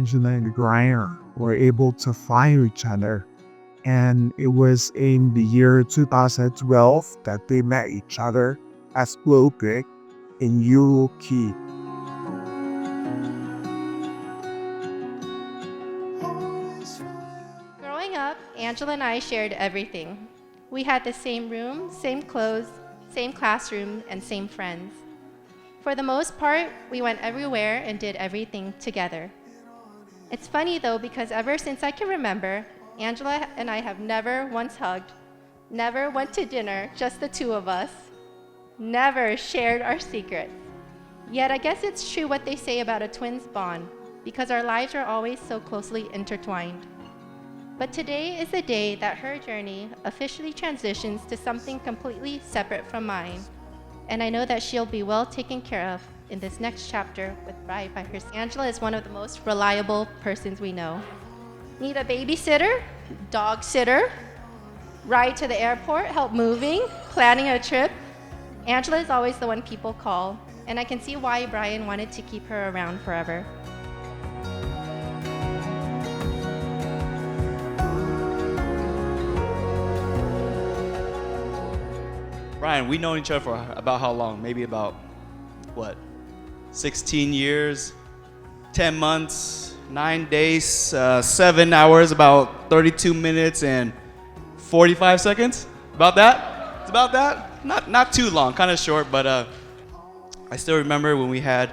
Angela and Brian were able to find each other. And it was in the year 2012 that they met each other as Logic in Europe. Growing up, Angela and I shared everything. We had the same room, same clothes, same classroom, and same friends. For the most part, we went everywhere and did everything together. It's funny though, because ever since I can remember, Angela and I have never once hugged, never went to dinner, just the two of us, never shared our secrets. Yet I guess it's true what they say about a twin's bond, because our lives are always so closely intertwined. But today is the day that her journey officially transitions to something completely separate from mine. And I know that she'll be well taken care of in this next chapter with Bri by her side. Angela is one of the most reliable persons we know. Need a babysitter, dog sitter, ride to the airport, help moving, planning a trip. Angela is always the one people call, and I can see why Brian wanted to keep her around forever. Brian, we've known each other for about how long? Maybe about, 16 years, 10 months, 9 days, 7 hours, about 32 minutes and 45 seconds? About that? It's about that? Not too long, kind of short, but I still remember when we had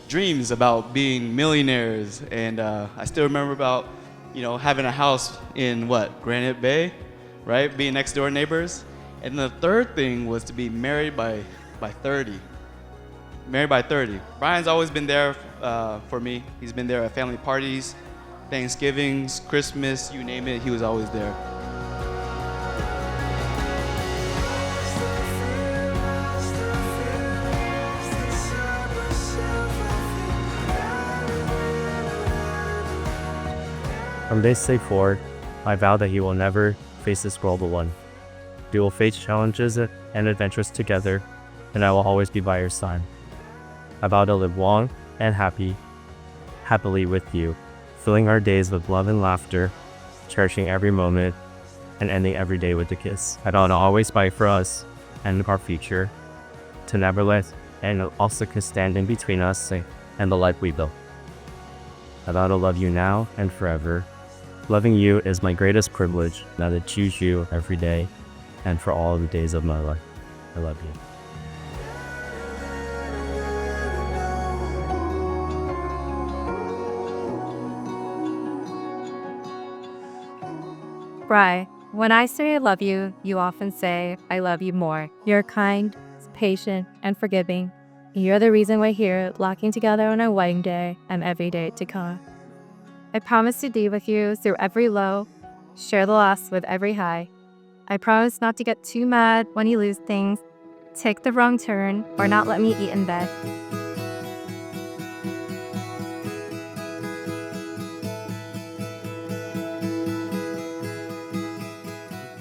dreams about being millionaires, and I still remember about, having a house in Granite Bay, right? Being next door neighbors. And the third thing was to be married by 30. Married by 30. Brian's always been there for me. He's been there at family parties, Thanksgivings, Christmas, you name it, he was always there. From this day forward, I vow that you will never face this world alone. We will face challenges and adventures together, and I will always be by your side. I vow to live long and happily with you, filling our days with love and laughter, cherishing every moment, and ending every day with a kiss. I vow to always fight for us and our future, to never let and also stand in between us and the life we built. I vow to love you now and forever. Loving you is my greatest privilege, now to choose you every day and for all the days of my life. I love you. Bri, when I say I love you, you often say, I love you more. You're kind, patient, and forgiving. You're the reason we're here, locking together on our wedding day and every day to come. I promise to be with you through every low, share the loss with every high. I promise not to get too mad when you lose things, take the wrong turn, or not let me eat in bed.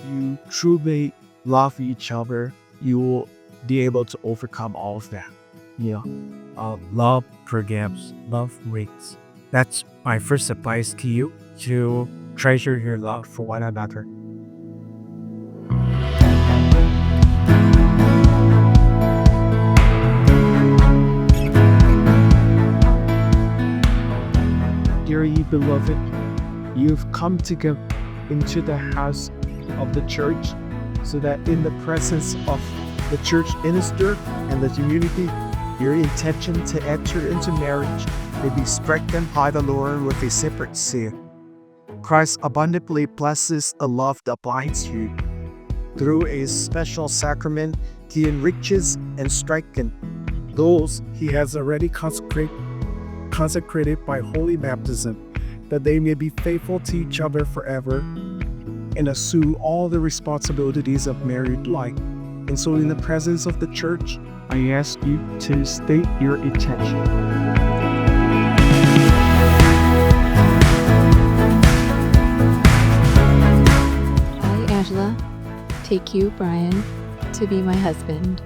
You truly love each other, you will be able to overcome all of that. Love forgives, love waits. That's my first advice to you, to treasure your love for one another. Dearly beloved, you've come to go into the house of the church so that in the presence of the church minister and the community, your intention to enter into marriage may be strengthened by the Lord with a separate seal. Christ abundantly blesses a love that binds you. Through a special sacrament, he enriches and strengthens those he has already consecrated by holy baptism, that they may be faithful to each other forever and assume all the responsibilities of married life. And so in the presence of the church, I ask you to state your intention. Angela, take you, Brian, to be my husband.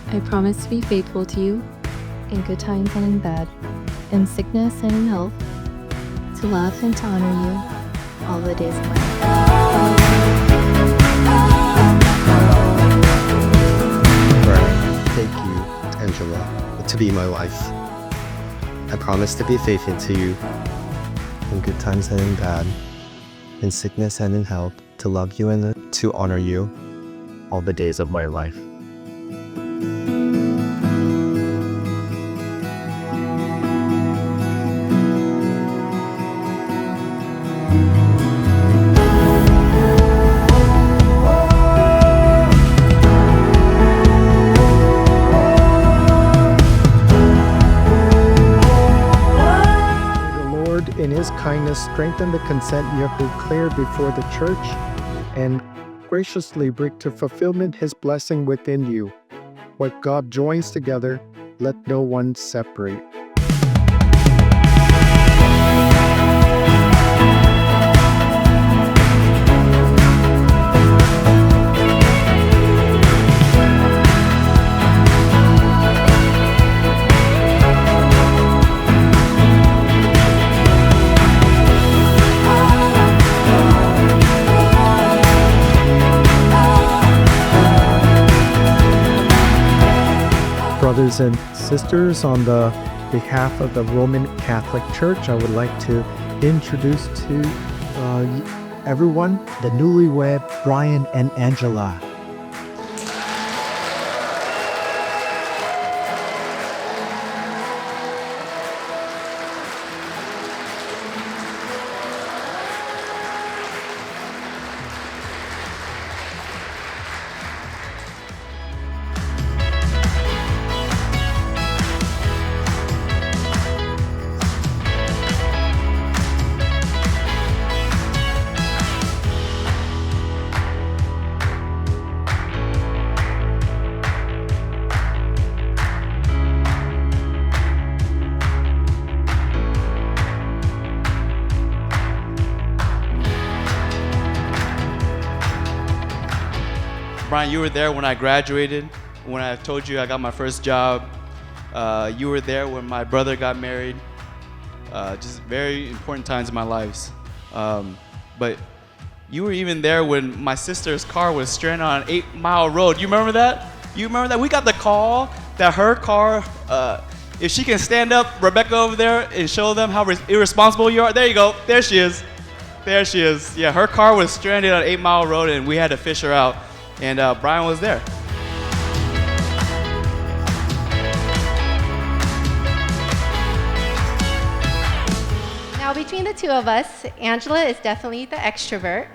I promise to be faithful to you in good times and in bad, in sickness and in health, to love and to honor you all the days of my life. Brian, take you, Angela, to be my wife. I promise to be faithful to you in good times and in bad, in sickness and in health, to love you and to honor you all the days of my life. In his kindness, strengthen the consent you have declared before the church, and graciously bring to fulfillment his blessing within you. What God joins together, let no one separate. Brothers and sisters, on the behalf of the Roman Catholic Church, I would like to introduce to everyone the newlywed Brian and Angela. Brian, you were there when I graduated, when I told you I got my first job. You were there when my brother got married. Just very important times in my lives. But you were even there when my sister's car was stranded on an 8-mile road. You remember that? You remember that? We got the call that her car, if she can stand up, Rebecca over there, and show them how irresponsible you are. There you go. There she is. There she is. Yeah, her car was stranded on an 8-mile road, and we had to fish her out. And Brian was there. Now, between the two of us, Angela is definitely the extrovert.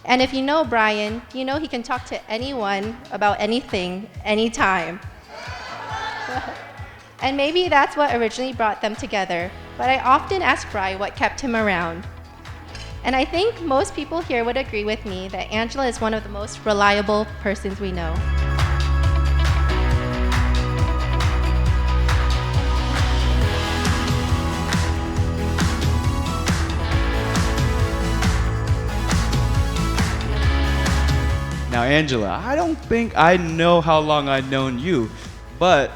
And if you know Brian, you know he can talk to anyone about anything, anytime. And maybe that's what originally brought them together. But I often ask Brian what kept him around. And I think most people here would agree with me that Angela is one of the most reliable persons we know. Now, Angela, I don't think I know how long I've known you, but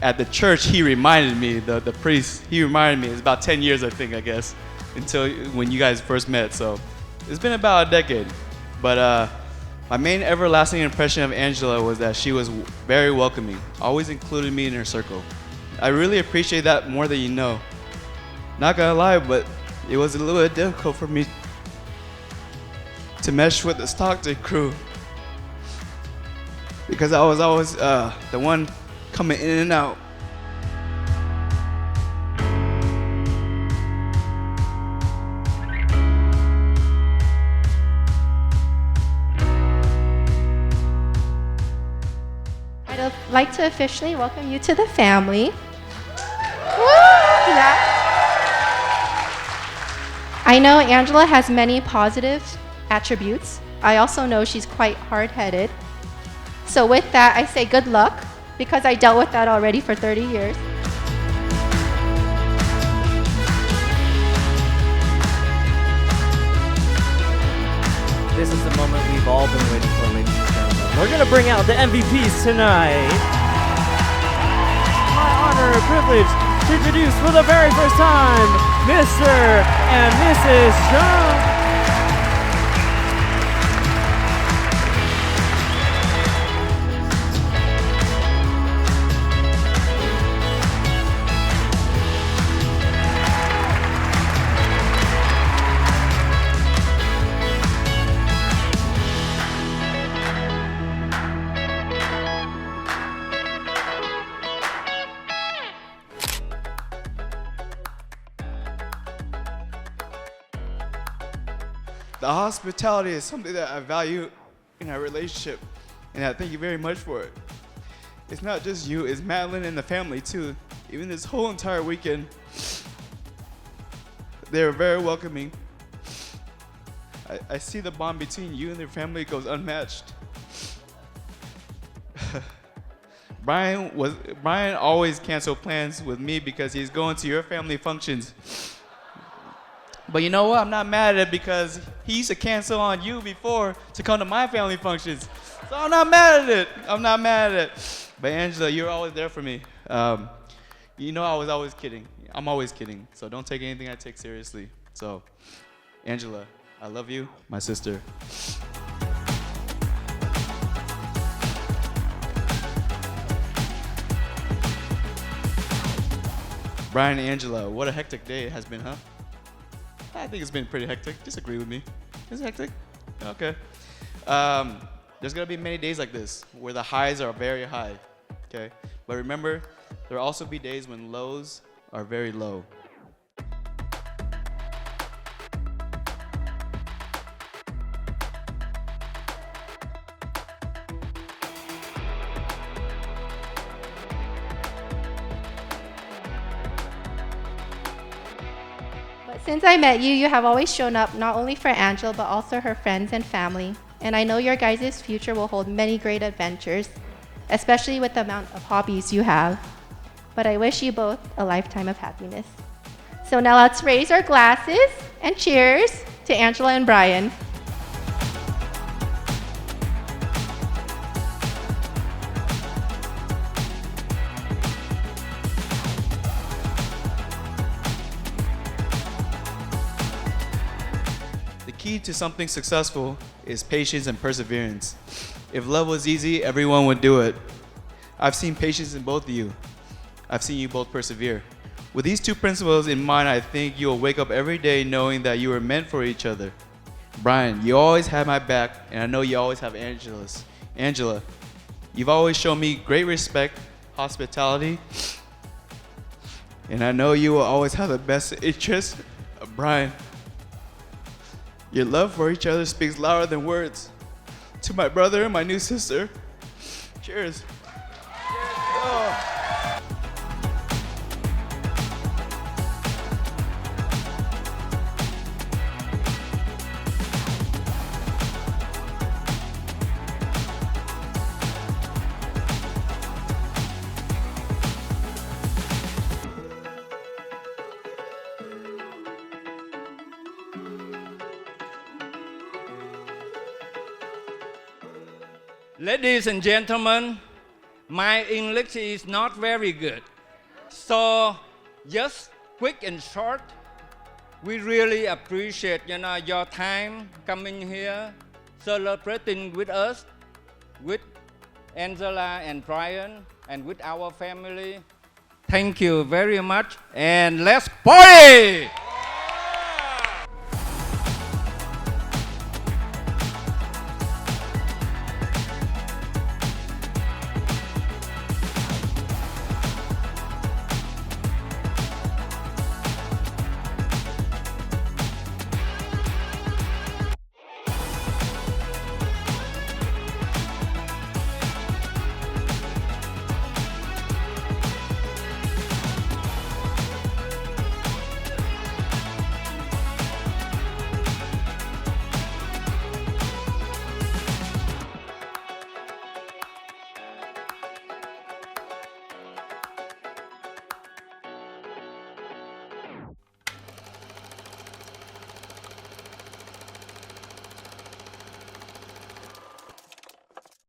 at the church, he reminded me, the priest, he reminded me, it's about 10 years, I think, I guess, until when you guys first met. So it's been about a decade. But my main everlasting impression of Angela was that she was very welcoming, always included me in her circle. I really appreciate that more than you know. Not gonna lie, but it was a little bit difficult for me to mesh with the Stockton crew, because I was always the one coming in and out. I'd like to officially welcome you to the family. I know Angela has many positive attributes. I also know she's quite hard-headed. So with that, I say good luck, because I dealt with that already for 30 years. This is the moment we've all been waiting for, ladies and gentlemen. We're gonna bring out the MVPs tonight. My honor and privilege to introduce for the very first time, Mr. and Mrs. Zhang. The hospitality is something that I value in our relationship, and I thank you very much for it. It's not just you, it's Madeline and the family too. Even this whole entire weekend, they were very welcoming. I see the bond between you and your family goes unmatched. Brian always canceled plans with me because he's going to your family functions. But you know what? I'm not mad at it because he used to cancel on you before to come to my family functions. So I'm not mad at it. I'm not mad at it. But Angela, you're always there for me. You know I was always kidding. I'm always kidding. So don't take anything I take seriously. So, Angela, I love you, my sister. Brian and Angela, what a hectic day it has been, huh? I think it's been pretty hectic. Disagree with me. Is it hectic? Okay. There's gonna be many days like this where the highs are very high, okay? But remember, there will also be days when lows are very low. Since I met you, you have always shown up not only for Angela, but also her friends and family. And I know your guys' future will hold many great adventures, especially with the amount of hobbies you have. But I wish you both a lifetime of happiness. So now let's raise our glasses and cheers to Angela and Brian. The key to something successful is patience and perseverance. If love was easy, everyone would do it. I've seen patience in both of you. I've seen you both persevere. With these two principles in mind, I think you'll wake up every day knowing that you were meant for each other. Brian, you always have my back, and I know you always have Angela's. Angela, you've always shown me great respect, hospitality, and I know you will always have the best interest of Brian. Your love for each other speaks louder than words. To my brother and my new sister, cheers. Oh. Ladies and gentlemen, my English is not very good. So just quick and short, we really appreciate your time coming here, celebrating with us, with Angela and Brian, and with our family. Thank you very much, and let's party!